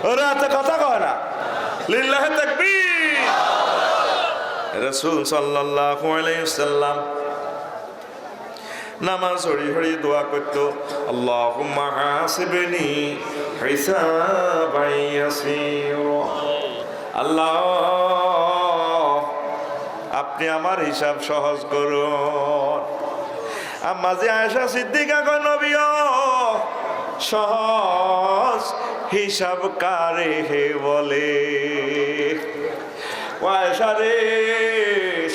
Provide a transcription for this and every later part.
ওরা এত কথা কয় না। লিল্লাহি তাকবীর। রাসূল সাল্লাল্লাহু আলাইহি ওয়াসাল্লাম নামাজ হরি হরি দোয়া করতো, আল্লাহুম্মা হাসিবনি হিসাবান ইয়াসীরা। আল্লাহ, আপনি আমার হিসাব সহজ করুন। আম্মা যে আয়েশা সিদ্দিকা কয়, নবী সহজ হিসাব কারে হে বলে। আয়েশা রে,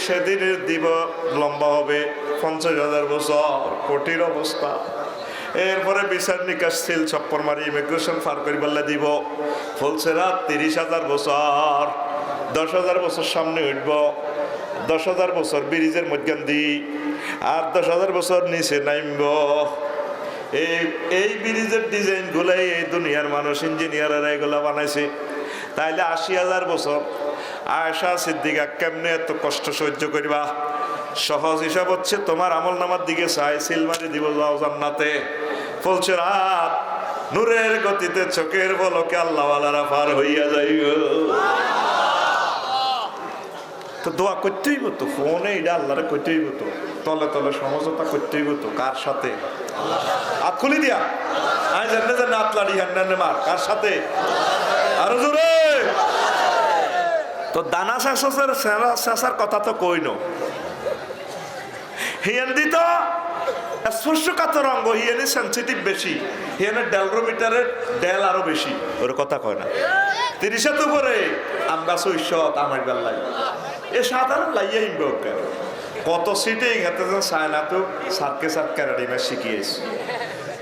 সেদিনের দিব লম্বা হবে 50,000 বছর, কঠিন অবস্থা। এরপরে বিচার নিকাশ সিল চপ্পর মারি ইমিগ্রেশন পার করি বললে দিব বলছে রাত 30,000 বছর, 10,000 বছর সামনে উঠব, 10,000 বছর ব্রিজের মধ্যে দি, আর 10,000 বছর নিচে নামব। এই ব্রিজের ডিজাইন গুলাই এই দুনিয়ার মানুষ ইঞ্জিনিয়াররা এগুলা বানাইছে। তাইলে 80,000 বছর আয়েশা সিদ্দিকা কেমনে এত কষ্ট সহ্য করিবা? সহজ হিসাব হচ্ছে তোমার আমল নামার দিকে চাই, সিলমারি দিব যাও জান্নাতে। বলছে রাত নূরের গতিতে চোখের পলকে আল্লাহওয়ালারা পার হইয়া যাইব। তো দোয়া করতেই হতো, ফোনে এটা আল্লাহরে করতেই হতো, তলে তলে সমঝোতা করতেই হতো। কার সাথে? হাত খুলি দিয়া আমি জানি যে নাত লাড়ি হান্নানে মার কার সাথে? আরো জোরে। তো দানা শেষার কথা তো কই ন হিয়ান্দি তো স্পর্শকাতর অঙ্গ, হিয়ানি সেন্সিটিভ বেশি, হিয়ানের ডেলরোমিটারের ডেল আরো বেশি, ওর কথা কয় না। 30 উপরে আমরা 600 আমার বেল্লাই এ সাধারণ লাইয়া হিমবে ওকে কত সিটে ইহাতে চায় না। তো সাতকে সাত ক্যারাডিমে শিখিয়েছি।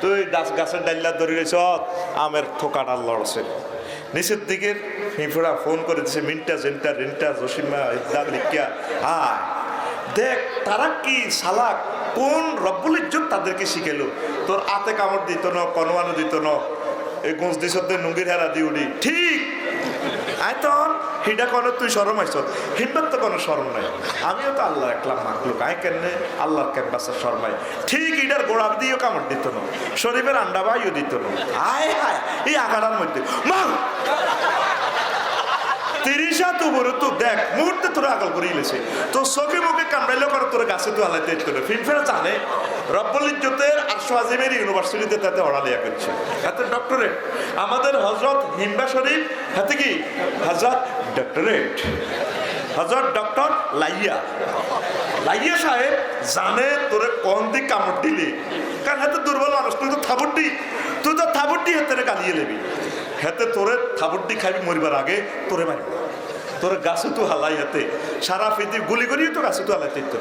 তো এই গাছের ডাইলা ধরে রয়েছ আমের থোকাটা লড়ছে নিচের দিকের হিফোড়া ফোন করে দিছে, মিন্টা জেন্টা রেন্টা জসিমা ইদ্দার লিখিয়া হ্যাঁ দেখ তারা কি সালাক কোন রব্বুল ইজ্জত তাদেরকে শিখেলো। তোর আতে কামড় দিত না, কনওয়ানো দিত না, এই গোঁজ দিসদের নুঙ্গির হেরা দিউডি ঠিক আয় তখন হিডা কোনো তুই শরম আইস, হিন্দার তো কোনো শরম নাই। আমিও তো আল্লাহ একলাম মাকলুক, আয় কেন আল্লাহর ক্যাম্পাসের শরমাই ঠিক ইডার গোড়া দিয়েও কামড় দিত না, শরীফের আন্ডা বাইও দিত না। আয় হায় এই আগাড়ার মধ্যে মা 30 উপরে তো দেখ মুহূর্তে তোরা আগল করে ইলেছে তো চোখে মুখে কামড়াইলেও করে তোর গাছে তো আল্লাহ তেজ করে ফিনফেরা জানে রব্বুল ইজ্জতের আরশো আজিমের ইউনিভার্সিটিতে তাতে অড়ালিয়া করছে, হাতে ডক্টরেট। আমাদের হযরত হিম্বা শরীফ হাতে কি হযরত ডক্টরেট, হযরত ডক্টর লাইয়া লাইয়া সাহেব জানে তোরে কোন দিক কামড় দিলি, কারণ হাতে দুর্বল মানুষ, তুই তো থাবুটি হাতে গালিয়ে লেবি, হাতে তোরে থাবুটি খাবি মরিবার আগে তোরে মারি, তোর গাছে তো হালাই হাতে সারা ফিতি গুলি করিয়ে তো গাছে তো হালাইতে তো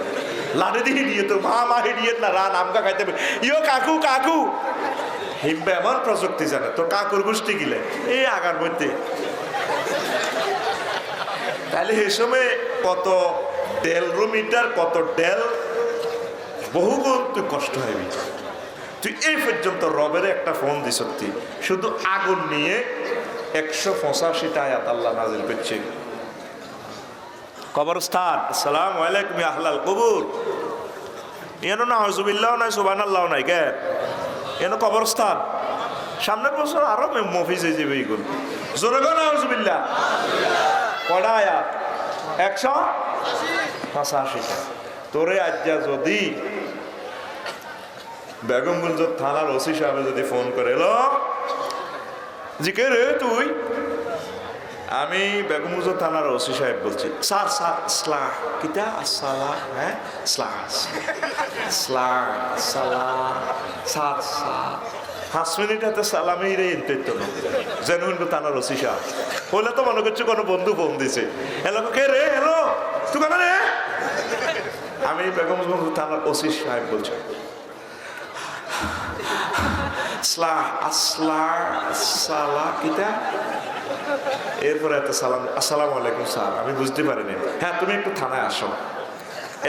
লাড়ে দিয়ে দিয়ে তো মা হিডিয়ে না রান আমকা খাইতে ইয়ো কাকু কাকু হিম্বা এমন প্রযুক্তি জানে তোর কাকুর গোষ্ঠী গিলে এই আগার মধ্যে। তাহলে এই সময় কত ডেলরোমিটার কত ডেল বহুগুণ তুই কষ্ট হবি। তুই এই পর্যন্ত রবের একটা ফোন দিস, শুধু আগুন নিয়ে 185টা আয়াত আল্লাহ নাজিল করছে। কবরস্থান আসসালামু আলাইকুম ইয়া আহলাল কবুর, এনো না আউযুবিল্লাহ নাই সুবহানাল্লাহ নাই কে এনো কবরস্থান। সামনের বছর আরো মফিজ হয়ে যাবে এইগুলো, জোরে গো না আউযুবিল্লাহ। কয়টা আয়াত? 185টা। তোরে আজ্জা যদি বেগমগঞ্জ থানার ওসি সাহেব যদি ফোন করে এলো জিকে রে তুই, আমি বেগমগঞ্জ থানার ওসি সাহেব বলছি। স্যার স্যার স্লাহ কিতা আসসালাম, হ্যাঁ স্লাহ স্লাহ সালাম স্যার স্যার 5 মিনিট হাতে সালামেই রে ইনতেত না জেনুইন থানার ওসি সাহেব বলে তো মনে করছে কোনো বন্ধু ফোন দিছে। হ্যালো কে রে, হ্যালো তুই কেন রে? আমি বেগমগঞ্জ থানার ওসি সাহেব বলছি। এরপরে এত সালাম আসসালামু আলাইকুম স্যার, আমি বুঝতে পারিনি। হ্যাঁ তুমি একটু থানায় আসো,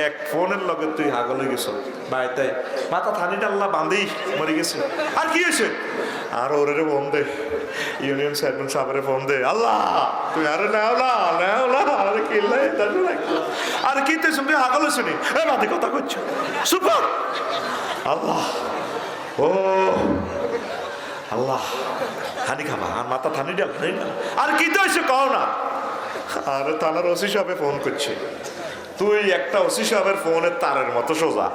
এক ফোনের লগে তুই হাগল হয়ে গেছ ভাই, তাই মাথা থানিটা আল্লাহ বাঁধি মরে গেছে। আর কি হয়েছে? আর ওরে ফোন দে, ইউনিয়ন চেয়ারম্যান সাহেবের ফোন দে। আল্লাহ তুই আরে নেওলা আরে কি আর কি তুই শুনবি হাগল শুনি এ বাদে কথা করছো সুপার আল্লাহ ও আল্লাহ হানি খাবা আর মাথা থানি ডাল আর কি তো এসে কও না। আর থানার ওসি সাহেবে ফোন করছে, তুই একটা ওসি সাহেবের ফোনের তারের মতো সোজা,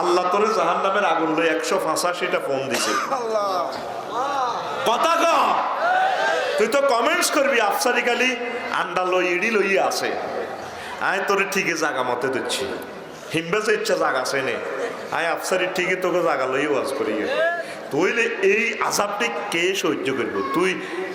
আল্লাহ তোরে জাহান্নামের আগুন লই 185টা ফোন দিছে। কথা ক, তুই তো কমেন্টস করবি আফসারি খালি আন্ডা লই ইডি লইয়া আছে, আয় তোরে ঠিকই জাগা মতে দিচ্ছি, হিমবেছে ইচ্ছা জাগা আছে নে, আয় আফসারি ঠিকই তোকে জাগা লই ওয়াজ করি। তুইলে এই আযাবটি কে সহ্য করবো? তুই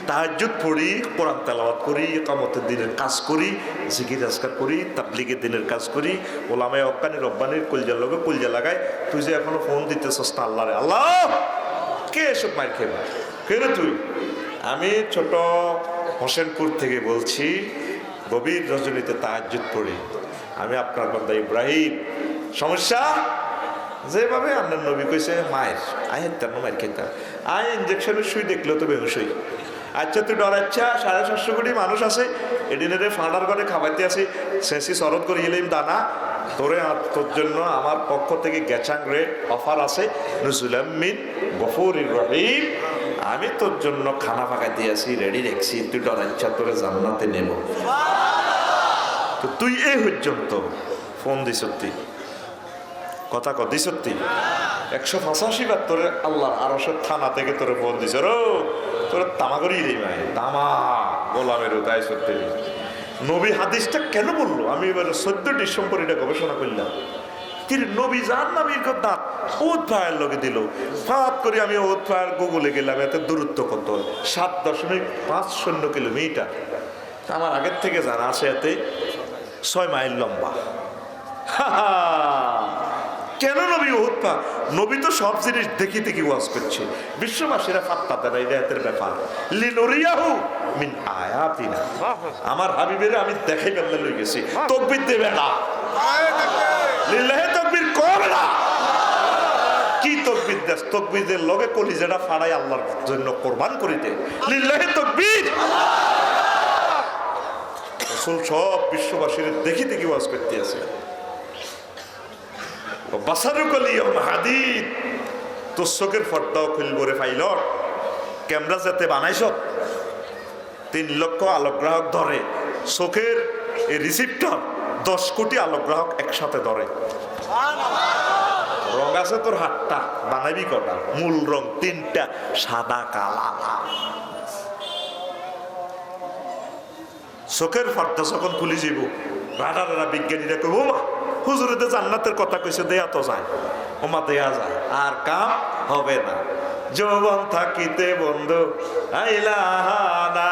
তাহাজ্জুদ পড়ি, কোরআন তেলাওয়াত করি, ইকামতের দিনের কাজ করি, জিকির আজকার করি, তাবলীগের দিনের কাজ করি, ওলামায়ে হক্কানি রব্বানির কলজার লগে কলজা লাগাই, তুই যে এখনো ফোন দিতেছস না আল্লাহরে, আল্লাহ কে এসব মার খেবা কে রে তুই? আমি ছোট হোসেনপুর থেকে বলছি, গভীর রজনীতে তাহাজ্জুদ পড়ি, আমি আপনার বান্দা ইব্রাহিম। সমস্যা যেভাবে আল্লাহর নবী কইছে মায়ের আয় হেতার মায়ের খেতাম, আয় ইঞ্জেকশনের সুই দেখলেও তো বেহুশ হই। আচ্ছা তুই ডরাচ্ছা 750 কোটি মানুষ আছে, এডিনের ফাঁড়ার ঘরে খাবাইতে আসি, শেষি শরৎ করে গেলেন দানা তোরে, তোর জন্য আমার পক্ষ থেকে গ্যাচাং রে অফার আছে, নুজুলাম মিন গফুরির রহিম, আমি তোর জন্য খানা ফাঁকা দিয়ে আসি, রেডি রেখছি, তুই ডরাচ্ছা তোরে জান্নাতে নেব। তো তুই এই পর্যন্ত ফোন দিস সত্যি কথা কদি সত্যি 185 বার তোরে আল্লাহ আরশের থানা থেকে তোরে ফোন দিছে, রো তোরে তামাগরি রে ভাই তামা গোলামের উদায় সত্যি। নবী হাদিসটা কেন বললো? আমি এবার 14 ডিসেম্বর এটা গবেষণা করলাম। তিনি নবী জান নবীর কথা ওদ ভাইয়ের লগে দিল, ফাঁপ করে আমি ওদ ভাইয়ের গুগলে গেলাম, এত দূরত্ব কত 7.50 কিলোমিটার। আমার আগের থেকে জানা আছে, এতে 6 মাইল লম্বা। কেন নবী ওহুদ পা? নবী তো সব জিনিস দেখি দেখি ওয়াজ করছে, বিশ্ববাসীরা ফাত্তা দেয় না, এটা এদের ব্যাপার। লিনুরিয়াহু মিন আয়াতিনা, আমার হাবিবের আমি দেখাই বেলা লই গেছি, তাকবীর দেবে না, লিল্লাহি তাকবীর করবে না। কি তাকবীর দেশ? তাকবীরের লগে কলিজাটা ফাড়াই আল্লাহর জন্য কোরবান করিতে, লিল্লাহি তাকবীর। রাসূল সব বিশ্ববাসীর দেখি দেখি ওয়াজ করতে আছে। তোর চোখের পর্দাও খুলব রে পাইলট, ক্যামেরা যাতে বানাইছ 3 লক্ষ আলোকগ্রাহক ধরে, চোখের এই রিসিপ্টর 10 কোটি আলোকগ্রাহক একসাথে ধরে। রং আছে তোর হাতটা, বানাইবি কটা? মূল রং 3টা, সাদা কালা। চোখের পর্দা যখন খুলি যাব, রাডারেরা বিজ্ঞানীরা কইব মা হুজুরেতে জান্নাতের কথা কইছে, দেয়া তো যায়, ওমা দেয়া যায়, আর কাম হবে না। যৌবন থাকিতে বন্ধু আইলা না,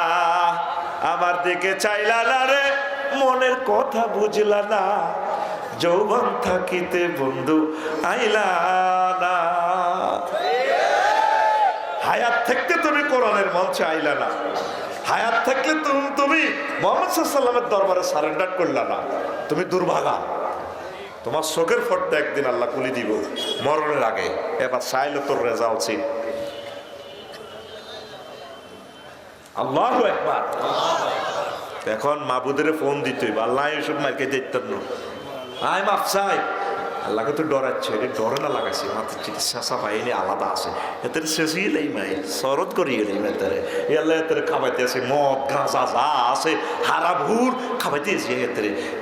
আমার দিকে চাইলা না রে, মনের কথা বুঝলা না, যৌবন থাকিতে বন্ধু আইলা না। হায়াত থাকতে তুমি কোরআনের মঞ্চে আইলা না, হায়াত থাকলে তুমি মুহাম্মদ সাল্লাল্লাহু আলাইহি ওয়াসাল্লামের দরবারে সারেন্ডার করলা না, তুমি দুর্ভাগা। তোমার চোখের ফর্দা একদিন আল্লাহ খুলে দিব মরণের আগে, এবার চাইলে তোর রেজাল্ট ছিল। আল্লাহু আকবার। এখন মাবুদের ফোন দিতে হইব, আল্লাহ এসব মার্কে দেখতেন না, আয় মাফ চাই, আল্লাহকে তো ডরাচ্ছে, এটা ডরে না লাগাইছে, মাথার চিকিৎসা বাহিনী আলাদা আছে, এতে শেষই নেই মাই শরৎ করিয়ে নেই মেতারে, আল্লাহ এতে খাবাইতে আছে, মদ গাঁজা যা আছে হারা ভুর খাবাইতে আছে,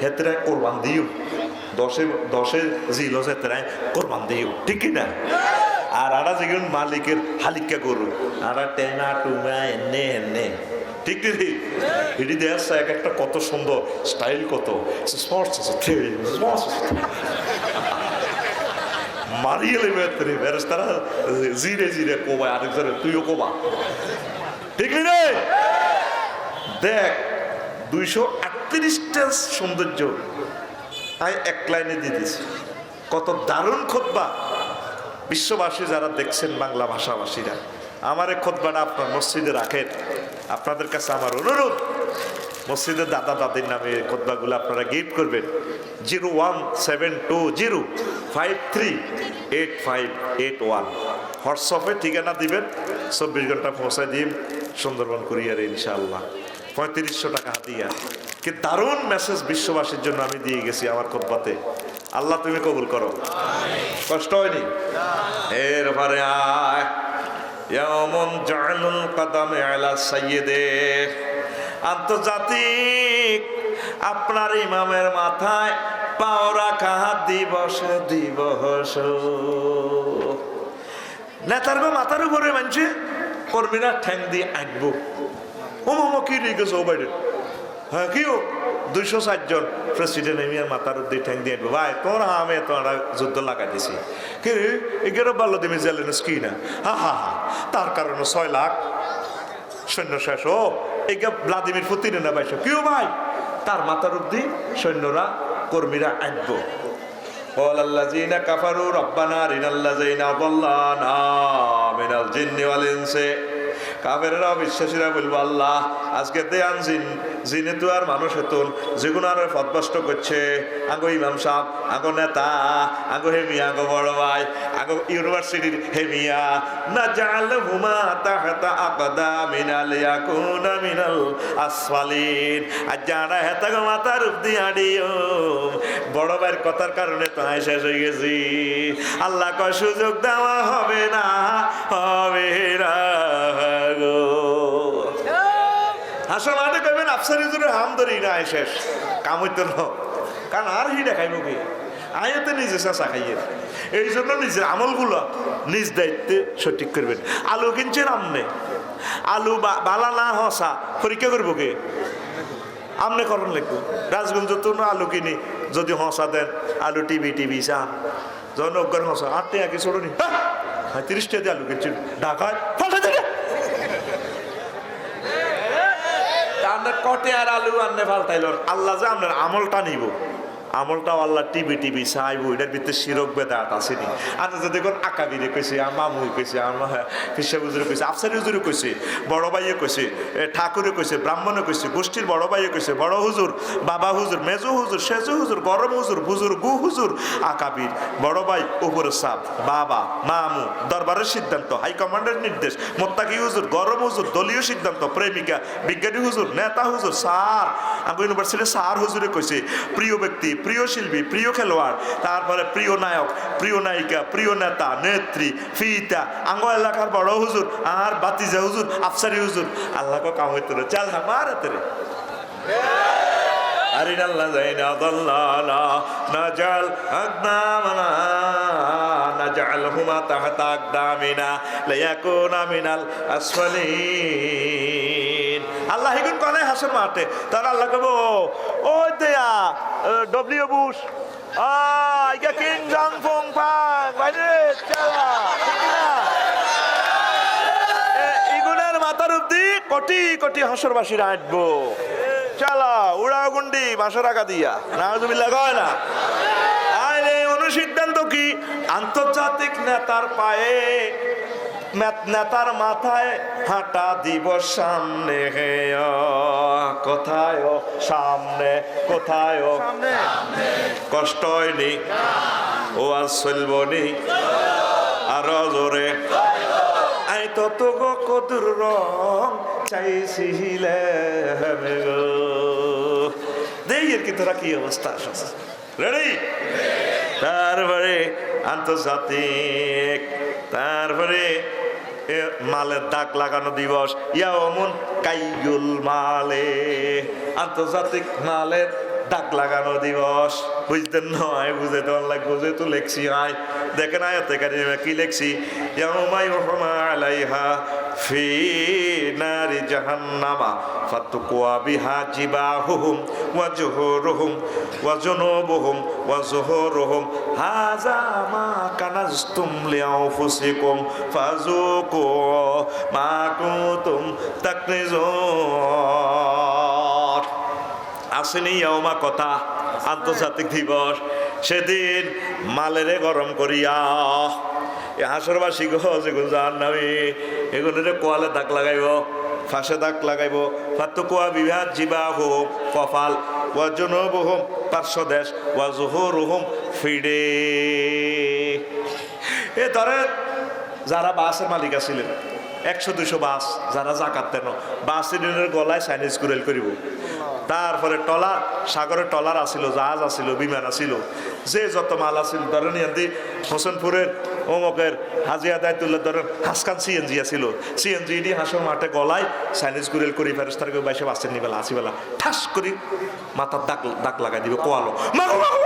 হেতরে কোরবান দিও, 10 জিল হেতরে কোরবান দিও, ঠিক কিনা? আর আরা যেগুলো মালিকের হালিকা গরু, আরা টেনা টুমা এনে এনে, ঠিক ঠিক এটি দেখছে এক একটা কত সুন্দর স্টাইল, কত মারিয়ে লেবে ফেরেশতারা জিরে জিরে কোবায়, আরেকজনে তুইও কোবা, ঠিক রে? দেখ 238টা সৌন্দর্য আমি এক লাইনে দিয়ে দিছি, কত দারুণ খুতবা। বিশ্ববাসী যারা দেখছেন, বাংলা ভাষাভাষীরা, আমার এই খুতবাটা আপনার মসজিদে রাখেন। আপনাদের কাছে আমার অনুরোধ, মসজিদের দাদা দাদির নামে খুতবাগুলো আপনারা গিফট করবেন। 01720538581 হোয়াটসঅ্যাপে ঠিকানা দিবেন, 24 ঘন্টা পৌঁছায় দিন সুন্দরবন কুরিয়ারে ইনশাআল্লাহ। 3500 টাকা হাতিয়া। কি দারুণ মেসেজ বিশ্ববাসীর জন্য আমি দিয়ে গেছি আমার খুতবাতে। আল্লাহ তুমি কবুল করো। কষ্ট হয়নি? এর পরে আয় ইয়াউমুন জা'লুল কদামে আলা সাইয়্যিদে, আন্তর্জাতিক আপনার ইমামের মাথায় পাও রাখা দিবস দিবস। নেতার মাথার উপরে মানছে কর্মীরা ঠ্যাং দিয়ে আঁকবো। কি রেখেছ ও বাইরে? হ্যাঁ কিও 260 জন প্রেসিডেন্ট এমিয়ার মাথার দিয়ে ঠ্যাং দিয়ে আঁকবো। ভাই তোরা আমি তোরা যুদ্ধ লাগাই দিছি কি এগারো বাল্য দিমি জেলেন কি না, হা হা হা। তার কারণে 6 লাখ সৈন্য শেষ। ও এগা ভ্লাদিমির পুতিনের না বাইশ কিও ভাই, তার মাথার অব্দি সৈন্যরা কর্মীরা আঁকবো। ওয়াল্লাযিনা কাফারু রব্বানা আরিনাল্লাযিনা আযাল্লানা মিনাল জিন্নি ওয়াল ইনসি, কাফেররা বিশ্বাসীরা বলবো আল্লাহ আজকে দেয়ান জিনে তো আর মানুষ হতুন যেগুলো আর পথভ্রষ্ট করছে, আগো ইমাম সাহেব, আগো নেতা, আগো হেমিয়া, আগো বড় ভাই, আগো ইউনিভার্সিটির হেমিয়া, না জাল হুমা তাহতা আকদামিনা লিয়াকুনা মিনাল আসফালিন। আর যারা হেতাগো মাথার উপদি আডিও বড় ভাইয়ের কথার কারণে তো শেষ হয়ে গেছি। আল্লাহ কয় সুযোগ দেওয়া হবে না, হবে না। হাসর মাঠে কইবেন আফসারি হুজুরের হাম ধরি না শেষ কাম হইতো না, কারণ আর হি দেখাইব কি আয়াতে নিজে চেঁচা খাইয়ে। এই জন্য নিজের আমলগুলো নিজ দায়িত্বে সঠিক করবেন। আলু কিনছেন আমনে, আলু বালা না হসা পরীক্ষা করবো কে? আমনে করণ লাগবো। রাজগঞ্জ তো না আলু কিনি, যদি হসা দেন আলু টিভি চান যখন অজ্ঞান হসা 8 টাকা কি ছোড়নি 30 টাকা দিয়ে আলু কিনছেন ঢাকায় ফাঁসা দেবে কটে আর আলু আনলে ফালতাইল। আল্লাহ যে আপনার আমলটা নিব, আমলটাও আল্লাহ টিভি চাইবো, এটার ভিতরে শিরক বেদাত আসেনি। আর যদি দেখুন আকাবিরে কইছে, মামু কইছে, আমার ফিসা হুজুরে কইছে, আফসারি হুজুরে কইছে, বড় ভাইয়ে কইছে, ঠাকুরে কইছে, ব্রাহ্মণে কইছে, গোষ্ঠীর বড় ভাইয়ে কইছে, বড় হুজুর, বাবা হুজুর, মেজো হুজুর, সেজো হুজুর, গরম হুজুর, বুজুর্গ হুজুর, আকাবির, বড় ভাই, উপরে সাপ, বাবা, মামু, দরবারের সিদ্ধান্ত, হাইকমান্ডের নির্দেশ, মোত্তাকি হুজুর, গরম হুজুর, দলীয় সিদ্ধান্ত, প্রেমিকা, বিজ্ঞানী হুজুর, নেতা হুজুর, স্যার, আঙ্গু ইউনিভার্সিটির স্যার হুজুরে কইছে, প্রিয় ব্যক্তি, প্রিয় শিল্পী, প্রিয় খেলোয়াড়, তারপরে প্রিয় নায়ক, প্রিয় নায়িকা, প্রিয় নেতা, নেত্রী, ফিতা, আঙ্গ এলাকার বড় হুজুর, আর বাতিজা হুজুর, আফসারি হুজুর। আল্লাহ কাম হইতে চাল আমার হাতে রে আরিনাল্লাযিনা আযাল্লানা নাজাল আকদামানা নাজআলহুমা তাহতা আকদামিনা লিয়াকুনা মিনাল আসফালিন। আল্লাহ হিগুন কোনে হাসর মাঠে তার আল্লাহ কব ও দেয়া ডব্লিউ বুশ আইগা কিং জং ফং পাং বাইরে চালা ইগুনের মাথার অবধি কোটি কোটি হাসরবাসীরা আঁটবো। চালা উড়া গুন্ডি বাসর আগা দিয়া নাউজুবিল্লাহ কয় না। আরে অনুসিদ্ধান্ত কি? আন্তর্জাতিক নেতার পায়ে নেতার মাথায় হাঁটা দিব সামনে, কোথায় সামনে, কোথায় কষ্ট হয়নি ও আজ চলবনি আরো জোরে আই তত গো কদুর রং চাইছিলে দেই কি তোরা কি অবস্থা রেডি। তারপরে আন্তর্জাতিক, তারপরে মালের দাগ লাগানো দিবস, ইয়াউমুন কাইয়ুল মালে, আন্তর্জাতিক মালের দাগ লাগানো দিবস। বুঝতেন নয়, বুঝে তো লাগবে, বুঝে তো লেখছি। আয় দেখেন আয়াতে কারিমা কি লেখছি, ইয়াউমা ইউহমা আলাইহা ফি নারি জাহান্নামা ফাতুকুয়া বিহা জিবাহুহুম ওয়া জুহুরুহুম ওয়া জুনুবুহুম ওয়া যুহুরুহুম হাযা মা কানাজতুম লিআনফুসিকুম ফাযুকু মা কুনতুম তাকনিজুন। আসেনি ইয়াউমা কথা, আন্তর্জাতিক দিবস। সেদিন মালেরে গরম করিয়া হাসরবাসী গো যেগুলো জাহান্নামী এগুলোরে কোয়ালে দাগ লাগাইব, ফাঁসে দাগ লাগাইব। ফাতুকুয়া বিহা জিবাহুহুম কপাল, ওয়া জুনুবুহুম পার্শ্বদেশ, ওয়া যুহুরুহুম ফিডে। এ ধরেন যারা বাসের মালিক ছিলেন, 100-200 বাস যারা জাকাত দেন বাস ইউনিয়নের গলায় চাইনিজ কুরেল করিব। তারপরে টলার, সাগরের টলার আসিল, জাহাজ আসিল, বিমান আসিল, যে যত মাল আসিল ধরেন ইয়াদি হোসেনপুরের অমুকের হাজি আদায়তুল্লাহ ধরেন হাসকান সিএনজি আসিল, সিএনজি দিয়ে হাসর মাঠে গলায় চাইনিজ কুরেল করি ফেরেস্তার কেউ বাইসে বাসের নিবেলা আসিবেলা ঠাস করি মাথার দাগ লাগাই দিবে কোয়ালো মাগো মাগো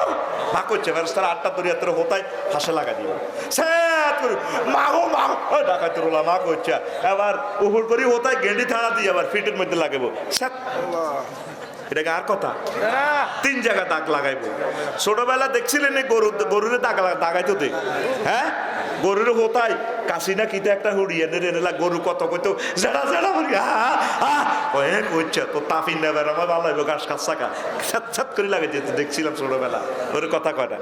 মা করছে ফেরেস্তার 8টা দরিয়াতের হোতায় হাসে লাগাই দিবে স্যাত করি মাগো মাগো ডাকাতের ওলা মা করছে এবার উপর করি হোতায় গেন্ডি থানা দিয়ে আবার ফিটের মধ্যে লাগাবো স্যাত। এটা আর কথা 3 জায়গা দাগ লাগাইবো। ছোটবেলা দেখছিলেন গরুরে দাগাইতো দেখ, হ্যাঁ গরুর হোতায় কাশি না কিতে একটা হুড়িয়ে নেলা গরু কত কইতো জেড়া জেড়া হরি কইছে তো তাফিন নেবে আমার ভালো হইব ঘাস খাস চাকা ছাত করে লাগাই যেত দেখছিলাম ছোটবেলা ওর কথা কয়টা।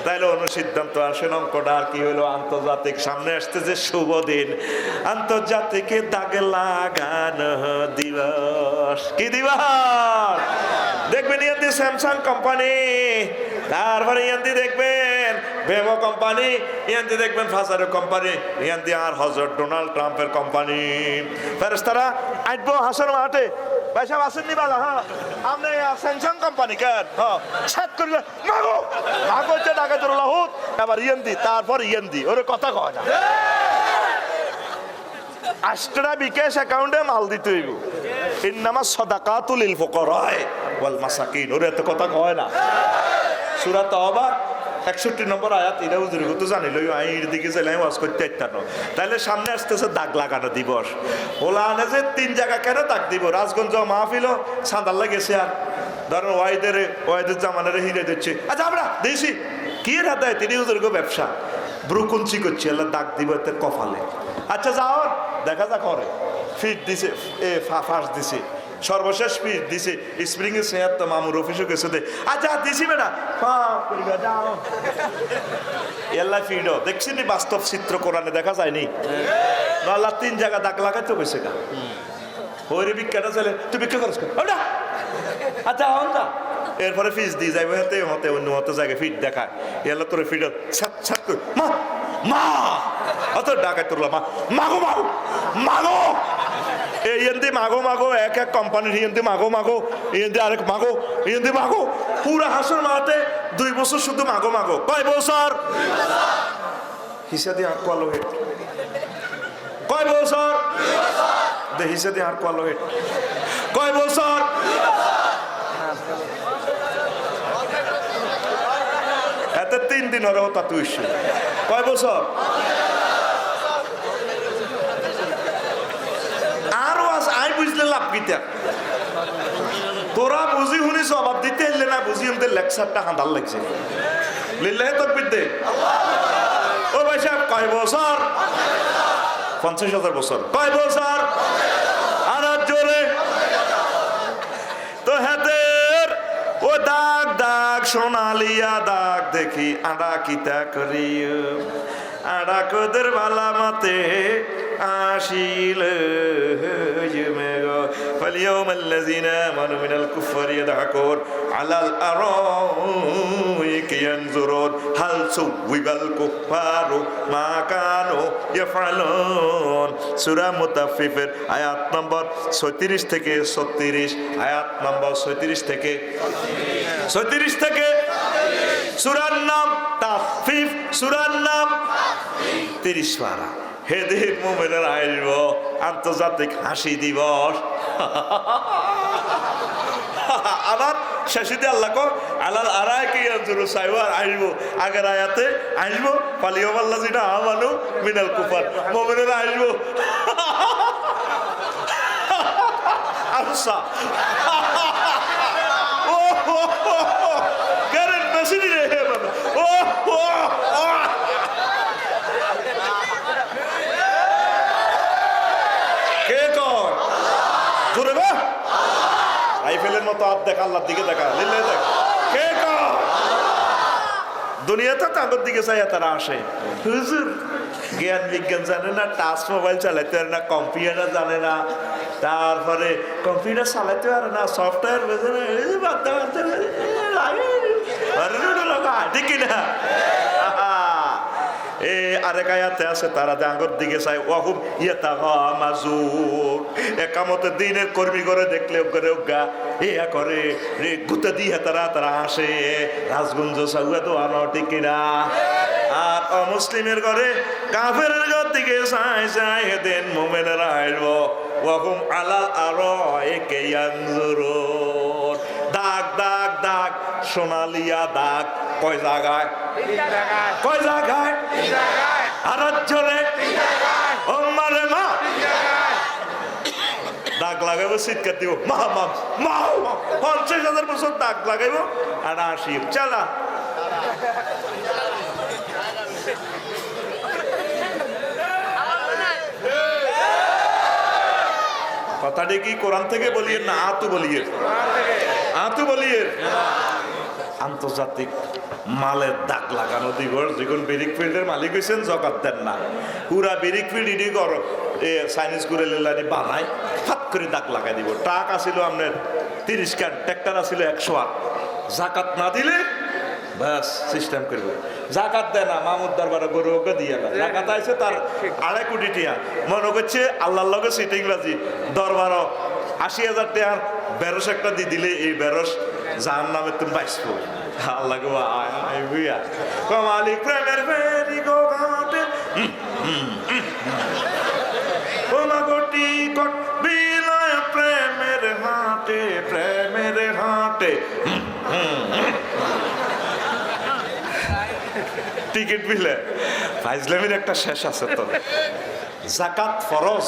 তাইলে অনুসিদ্ধান্ত আসেন অঙ্কটা আর কি হইলো আন্তর্জাতিক সামনে আসতে যে শুভ দিন আন্তর্জাতিক দাগ লাগানো দিবস। কি দিবস দেখবেন ইয়ান্তি স্যামসাং কোম্পানি, তারপরে ইয়ান্তি দেখবেন ভেভো কোম্পানি, ইয়ান্তি দেখবেন ফাজারের কোম্পানি, ইয়ান্তি আর হজরত ডোনাল্ড ট্রাম্পের কোম্পানি। ফেরেশতারা আসবো হাসর মাঠে পয়সা আসেননি বালা হ্যাঁ আপনি স্যামসাং কোম্পানি কেন হ্যাঁ ছাত করলে মাগো মাগো হচ্ছে টাকা তোলা হুত এবার ইয়ান্তি তারপর ইয়ান্তি ওর কথা কয় না। 8টা বিকাশ অ্যাকাউন্টে মাল দিতে হইব ইন্নামা সাদাকাতুল লিল ফুকারা ওয়াল মাসাকিন ওর এত কথা কয় না। সূরা তাওবা 61 নম্বর আয়াত এটা হুজুর তো জানিল আইর দিকে চাইলে ওয়াজ করতে ইত্যান্ন। তাহলে সামনে আসতেছে দাগ লাগানো দিবস। ওলা আনে যে 3 জায়গা কেন দাগ দিব রাজগঞ্জ মাহফিল সাঁদাল্লা গেছে আর ধরেন ওয়াইদের জামানের হিরে দিচ্ছে আচ্ছা আমরা দিয়েছি কি রাতায় তিনি হুজুর ব্যবসা ব্রুকুঞ্চি করছি আল্লাহ দাগ দিব এতে কপালে। আচ্ছা যাও দেখা যাক করে ফিট দিছে ফাঁস দিছে সর্বশেষ ফিট দিছে স্প্রিং এর সেহাত তো মামুর অফিসে গেছে দে আচ্ছা দিছি বেটা যাও এল্লা ফিডো দেখছি নি বাস্তব চিত্র কোরআনে দেখা যায়নি। আল্লাহ 3 জায়গা দাগ লাগাইতে গেছে গা ওরে বিজ্ঞাটা চলে তুই বিক্রি করছ ওটা আচ্ছা হন যা এরপরে ফিস দিয়ে যাইবে হাতে হতে অন্য মতো জায়গায় ফিট দেখায় এল্লা তোর ফিট ছাত ছাত করে মা মা অত ডাকাই তোরলা মা মাগো মাগো মাগো এই এনদি মাগো মাগো এক কোম্পানির ইয়েন্দি মাগো মাগো ইয়েন্দি আরেক মাগো ইয়েন্দি মাগো পুরা হাসর মাঠে 2 বছর শুধু মাগো মাগো কয় বছর হিসাবে আর কোয়ালো হেট কয় বছর দে হিসাবে আর কোয়ালো হেট কয় বছর এতে 3 দিন হরে হতা তুই কয় বছর আরো আছে আই বুঝলে লাভ কিতা তোরা বুঝি শুনি জবাব দিতে এলে না বুঝি আমাদের লেকচারটা হাঁদার লাগছে লিল্লাহি তাকবীর দে ও ভাই সাহেব কয় বছর 50,000 বছর কয় বছর আর জোরে তো হাতের ও দাগ দাগ সোনালিয়া দাগ দেখি আড়া কিতা করি আড়া কদের বালা মাতে আসিল فاليوم الذين آمنوا من الكفار يضحكون على الأرائك ينظرون هل ثوب الكفار ما كانوا يفعلون সূরা মুতাফফিফের আয়াত নম্বর 36 থেকে 36 আয়াত নম্বর 36 থেকে সূরার নাম তাফফিফ সূরার নাম 30 পারা হেদিন মুমিনের আইব আন্তর্জাতিক হাসি দিবস। আবার শেষে আল্লাহ কো আলাল আরাইকি ইয়ানজুরু সাইওয়ার আইব আগের আয়াতে আইব ফালিয়ামাল্লাযিনা আমানু মিনাল কুফার মুমিনের আইব আচ্ছা ও করেন মেশিনি রে বাবা ও রাইফেলের মতো হাত দেখা আল্লাহর দিকে দেখা লিল্লাহি দেখ কে কর দুনিয়াতে তাদের দিকে চাই তারা আসে হুজুর জ্ঞান বিজ্ঞান জানে না টাচ মোবাইল চালাইতে পারে না কম্পিউটার জানে না তারপরে কম্পিউটার চালাইতে পারে না সফটওয়্যার বোঝে না ঠিক না এ আরেক আয়াতে আছে তারা আঙ্গর দিকে চায় ওয়াহুম ইয়াতাগামাজুন একামতের দিনের কর্মী করে দেখলে করে গা ইয়া করে রে গুতে দিয়ে তারা হাসে রাজগুঞ্জ সাউয়া তো আনো ঠিক না আর অমুসলিমের ঘরে কাফেরের ঘর দিকে চায় হেদেন মুমিনেরা আইব ওয়াহুম আলাল আরাইকি ইয়ানজুরুন দাগ দাগ দাগ সোনালিয়া দাগ কয় জায়গায় কয় জায়গায় আর জোরে ও মারে মা দাগ লাগাইব চিৎকার দিব মা মা মা 50,000 বছর দাগ লাগাইব আর আসি চালা কথাটি কি কোরআন থেকে বলিয়ে না আতু বলিয়ে আন্তর্জাতিক মালের দাগ লাগানো দিবস যখন বিরিক ফিল্ডের মালিক হয়েছেন জকাত দেন না পুরা বিরিক ফিল্ড ইডি কর চাইনিজ করে লেলানি বানায় ফাট করে দাগ লাগাই দিব ট্রাক আসিল আপনার 30 কান ট্রাক্টর আসিল 108 জাকাত না দিলে বাস সিস্টেম করবে জাকাত দেয় না মামুদ দরবারে গরু ওকে দিয়ে না জাকাত আইছে তার 2.5 কোটি টিয়া মনে করছে আল্লাহর লগে সিটিং বাজি দরবার 80,000 টাকার বেরস একটা দিয়ে দিলে এই বেরস জাহান নামে তুমি বাইসবো আল্লাহ গো আয় বুয়া কমালি প্রেমের ফেরি গো ঘাটে ওমা গটি কট বিলায় প্রেমের হাটে টিকিট বিলে ফাইজলামের একটা শেষ আছে তো জাকাত ফরজ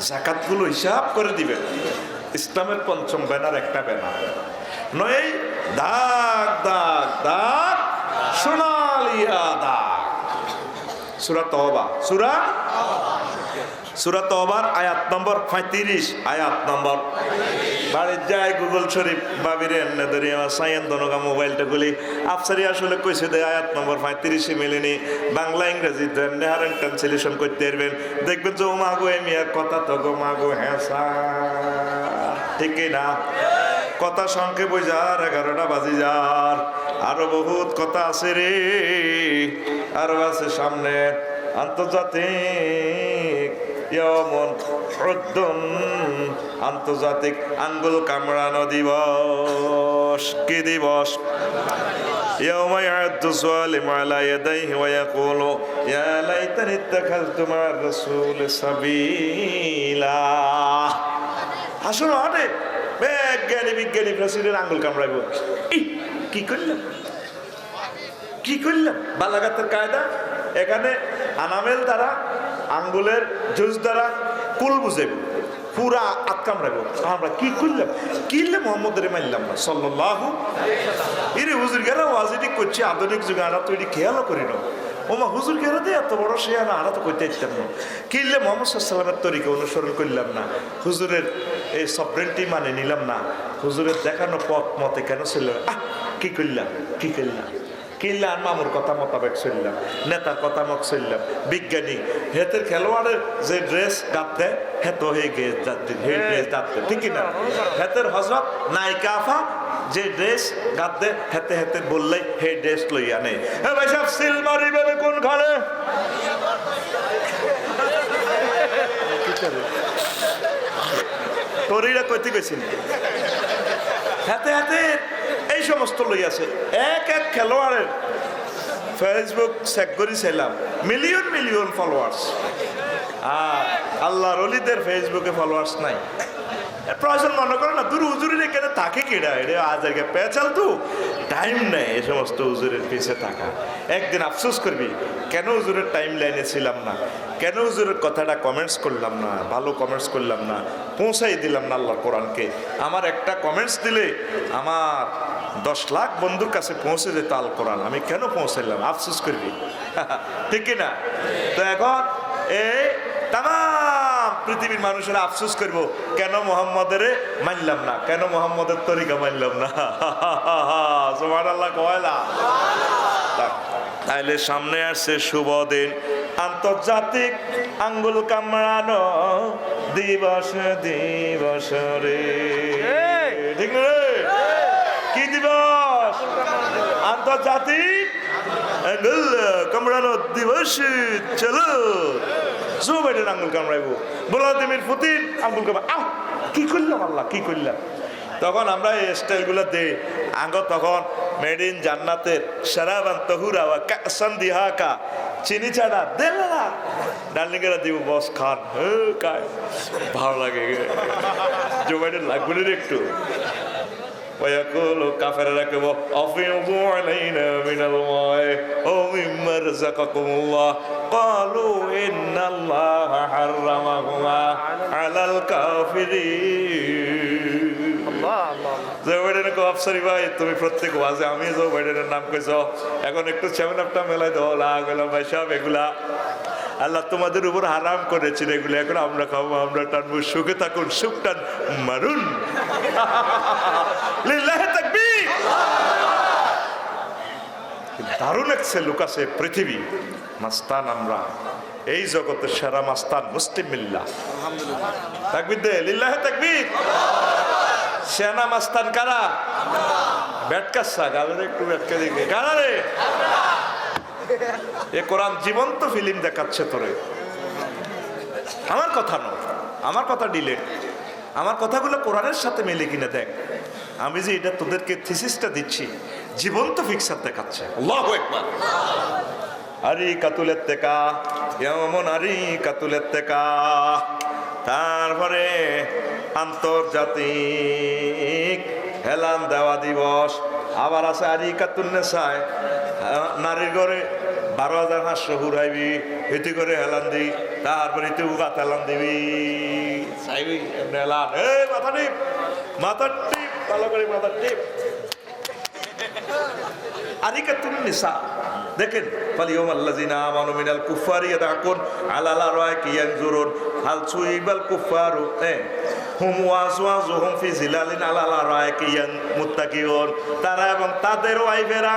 জাকাত গুলো হিসাব করে দিবে ইসলামের পঞ্চম ব্যানার একটা ব্যানার নয় দাগ দাগ দাগ সোনালিয়া দাগ সূরা তওবা সূরা তওবার আয়াত নম্বর 35 আয়াত নম্বর বাড়ির যায় গুগল শরীফ বাবিরে এনে ধরে আমার সাইন দনগা মোবাইলটা গুলি আফসারি আসলে কইছে দে আয়াত নম্বর 35 মিলেনি বাংলা ইংরেজি নেহারেন ট্রান্সলেশন করতে পারবেন দেখবেন যে মাগো এমিয়া কথা তো গো মাগো হ্যাঁসা ঠিক না কথা সংখ্যে বইজার 11টা বাজি যার আরো বহুত কথা আছে রে আরো আছে সামনে আন্তর্জাতিক আন্তর্জাতিক আঙ্গুল কামড়ানো দিবস কি দিবস يوم يعد الظالم على يديه ويقول يا ليتني اتخذت مع الرسول سبيلا আসলে হাটে বিজ্ঞানী প্রেসিডেন্ট আঙ্গুল কামড়াইব কি করলাম বালাগাতের কায়দা এখানে আনামেল দ্বারা আঙ্গুলের জুস দ্বারা কুল বুঝাইব পুরা আট কামড়াইব আমরা কি করলাম কিনলে মোহাম্মদের মানলাম না সাল্লাল্লাহু এরে হুজুর গেরা ওয়াজিটি করছি আধুনিক যুগে আমরা তো এটি খেয়ালও করি না ওমা হুজুর গেরা দিয়ে এত বড় সে আনা তো করতে ইচ্ছাম না কিনলে মোহাম্মদ সাল্লামের তরিকা অনুসরণ করলাম না হুজুরের এই সফরেন্টি মানে নিলাম না হুজুরের দেখানো পথ মতে কেন ছিল কি করলাম কিনলাম মামুর কথা মোতাবেক চললাম নেতার কথা মত চললাম বিজ্ঞানী হেতের খেলোয়াড়ের যে ড্রেস গাঁথতে হেতো হে ড্রেস গাঁথতে ঠিক না হেতের হজরত নায়িকা আফা যে ড্রেস গাঁথতে হেতে বললে হে ড্রেস লইয়া নেই হে ভাই সাহেব সিল মারিবে কোন ঘরে তোরিরা কইতে গেছিল হাতে এই সমস্ত লই আছে এক খেলোয়াড়ের ফেসবুক চেক করেছিলাম মিলিয়ন ফলোয়ার্স আর আল্লাহর ওলিদের ফেসবুকে ফলোয়ার্স নাই প্রয়োজন মনে করে না দূর হুজুরের এখানে তাকে কেডা এটা আজ আগে পেঁচাল তো টাইম নেই এই সমস্ত হুজুরের পিছে থাকা একদিন আফসোস করবি কেন হুজুরের টাইম লাইনে ছিলাম না কেন হুজুরের কথাটা কমেন্টস করলাম না ভালো কমেন্টস করলাম না পৌঁছাই দিলাম না আল্লাহর কোরআনকে আমার একটা কমেন্টস দিলে আমার 10 লাখ বন্ধুর কাছে পৌঁছে যেত আল কোরআন আমি কেন পৌঁছাইলাম আফসোস করবি ঠিক না তো এখন এই তাম পৃথিবীর মানুষেরা আফসোস করব কেন মোহাম্মদের মানলাম না কেন মোহাম্মদের তরিকা মানলাম না সুবহানাল্লাহ কয়লা তাইলে সামনে আসছে শুভ দিন আন্তর্জাতিক আঙ্গুল কামড়ানো দিবস রে ঠিক না রে কি দিবস আন্তর্জাতিক আঙ্গুল কামড়ানো দিবস চলো। জো বাইডেন আঙ্গুল কামড়াইবো, ভ্লাদিমির পুতিন আঙ্গুল কামড়া। আহ, কি করলাম আল্লাহ, কি করলাম? তখন আমরা এই স্টাইলগুলো দেই আঙ্গ। তখন মেড ইন জান্নাতের সারাবান তহুরা ওয়া কাসান দিহাকা, চিনি ছাড়া দেন না ডার্লিংয়েরা দিব বস খান। কায় ভালো লাগে জো বাইডেন লাগবে না একটু। ويقول كافر ركب أفيضوا علينا من الماء أو مما رزقكم الله قالوا إن الله حرمهما على الكافرين জো বাইডেনের কো আফসারি ভাই তুমি প্রত্যেক ওয়াজে আমি জো বাইডেনের নাম কইছো, এখন একটু 7-আপটা মেলাই দাও। লাগলো ভাই সব এগুলা আল্লাহ তোমাদের উপর হারাম করেছেন, এগুলো এখন আমরা খাবো, আমরা টানবো। সুখে থাকুন, সুখ টান মারুন। লিল্লাহি তাকবীর। দারুণ এক লুক আছে পৃথিবী মাস্তান। আমরা এই জগতের সেরা মাস্তান মুসলিম মিল্লাহ। তাকবীর দে, লিল্লাহি তাকবীর। সেনা মাস্তান কারা? ব্যাটকাসা গালের একটু ব্যাটকা দিকে কারা রে? এ কোরআন জীবন্ত ফিল্ম দেখাচ্ছে তোরে। আমার কথা নয়, আমার কথা ডিলেট। আমার কথাগুলো কোরআনের সাথে মেলে কিনা দেখ। আমি যে এটা তোদেরকে থিসিসটা দিচ্ছি জীবন্ত পিকচার দেখাচ্ছে। আল্লাহু আকবার। আরি কাতুলের তেকা এমন আরি কাতুলের তেকা। তারপরে আন্তর্জাতিক হেলান দেওয়া দিবস। আবার আছে আরি কাতুন্নেসায়, নারীর ঘরে 12,500 হুরাইবি, এতে করে হেলান দি। তারপরে তুই উগাত হেলান দিবি, চাইবি এমনি হেলান। এই মাথা টিপ, মাথা টিপ, ভালো করে মাথা টিপ। আরিকাতুন নিসা দেখেন, ফালিয়ামাল্লাযিনা আমানু মিনাল কুফারি ইয়াদাকুন আলা লারাইকি ইয়ানজুরুন হাল সুইবাল কুফারু হুম ওয়াজওয়াজুহুম ফি জিলালিন আলা লারাইকি মুত্তাকিউন। তারা এবং তাদের ওয়াইফেরা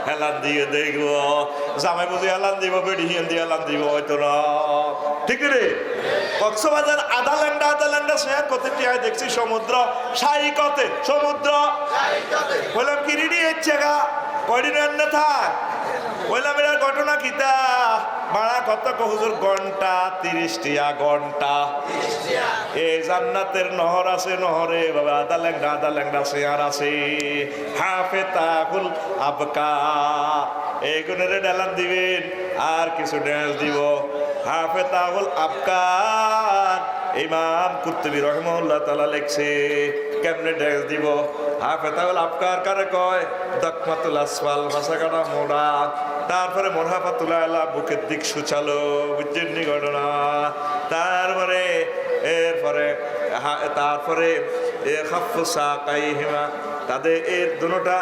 হেলান দিয়ে দেখব। জামাই বুঝি হেলান দিব, বেডি হিয়ান দিয়ে হেলান দিব, হয়তো না। ঠিক রে? কক্সবাজার আদাল্যান্ডা শেয়ার করতে টিয়ায় দেখছি সমুদ্র সাই কতে সমুদ্র বললাম কিরিডি হচ্ছে গা কয়দিন এনে থাক বললাম এর ঘটনা কিতা মারা কত হুজুর ঘন্টা 30 টিয়া ঘন্টা। এই জান্নাতের নহর আছে, নহরে বাবা আদাল্যান্ডা শেয়ার আছে। হাফেতাহুল আবকা এইগুনের ডেলান দিবেন আর কিছু ড্যান্স দিব। হাফেতাহুল আবকার ইমাম কুরতুবী রাহিমাহুল্লাহ তাআলা লিখছে কেমনে ড্যান্স দিব। হাফেতাহুল আবকার কারে কয়? দাকমাতুল আসফাল মাসাকাটা মোড়া, তারপরে মোরহাফাতুল আলা বুকের দিক সুচালো, বুঝছেন নি ঘটনা। তারপরে এরপরে তারপরে খাফুসা কাইহিমা তাদের এর দুটোটা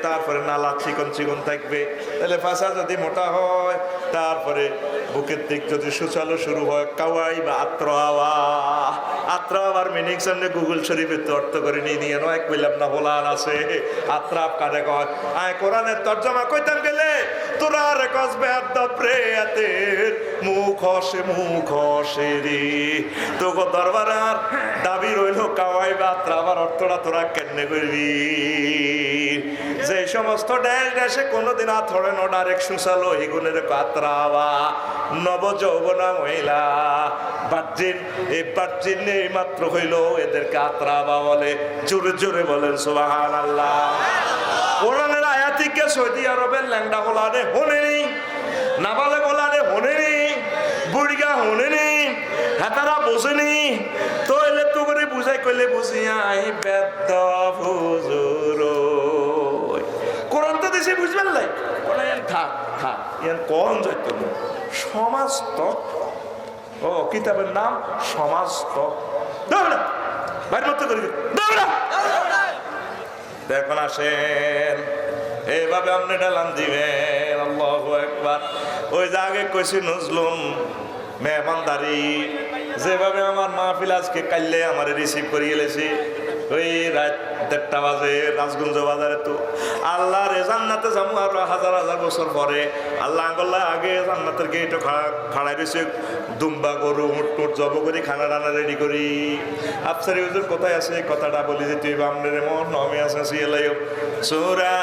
তারপরে নালা চিকন চিকন থাকবে, তাহলে ফাঁসা যদি মোটা হয়, তারপরে বুকের দিক যদি সুচালো শুরু হয় কাওয়াই বা আত্রাওয়ার মিনিং সামনে গুগল শরীফের অর্থ করে নিয়ে নয় কইলাম না হোলান আছে আত্রাব কারে কয়। আয় কোরআনের তর্জমা কইতাম গেলে তোরা রে কসবে আদপ্রে আতের মুখ হসে রে তোগো দরবারার দাবি রইল কাওয়াই বা আত্রাবার অর্থটা তোরা কেমনে করবি? যে সমস্ত দেশে কোনোদিন আথরে ন ডাইরেক্ট সুসালো এগুনের কাতরাওয়া নব যৌবনা মহিলা বার্জিন এই বার্জিন এই মাত্র হইল এদের কাতরাওয়া বলে। জোরে জোরে বলেন সুবহানাল্লাহ। কোরআনের আয়াতিকে সৌদি আরবের ল্যাংডা গোলারে হনেনি, নাবালে গোলারে হনেনি, বুড়িগা হনেনি, হাতারা বোঝেনি। তো এলে তো করে বুঝাই কইলে বুঝিয়াই বেদ হুজুর কোরআন তো দেশে বুঝবেন লাই কোরআন থাক থাক ইয়ার কোন যাইতো সমাজ তত্ত্ব। ও কিতাবের নাম সমাজ তত্ত্ব। দাঁড়া বাইরে মত করি দাঁড়া দেখুন আসেন এইভাবে আপনি ডালান দিবেন। আল্লাহু আকবার। ওই যে আগে কইছি নজলুম মেহমানদারি যেভাবে আমার মাহফিল আজকে কাইলে আমার রিসিভ করিয়ে গেছি ওই রাত 1:30 বাজে রাজগঞ্জ বাজারে তো আল্লাহ রে জান্নাতে যাবো আরো হাজার হাজার বছর পরে আল্লাহ আঙ্গল্লা আগে জান্নাতের গেটে খাড়াই রয়েছে দুম্বা গরু উট টুট জব করি খানা টানা রেডি করি আফসারি হুজুর কোথায় আছে কথাটা বলি যে তুই বামনের মন নমে আছে সিএলআই সূরা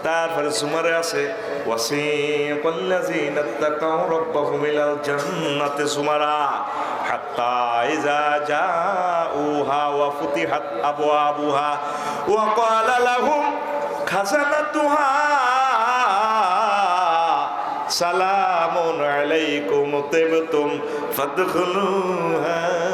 তারপরে সুমারে আছে ওয়াসিকাল্লাযীনা তাকাউ রাব্বাহুম ইলাল জান্নাতি সুমারা হাত্তা ইযা জাউহা ওয়া ফুতিহাত আবওয়াবুহা ওয়া ক্বালা লাহুম খাজানাতুহা সালামুন আলাইকুম তিবতুম ফাদখুলুহা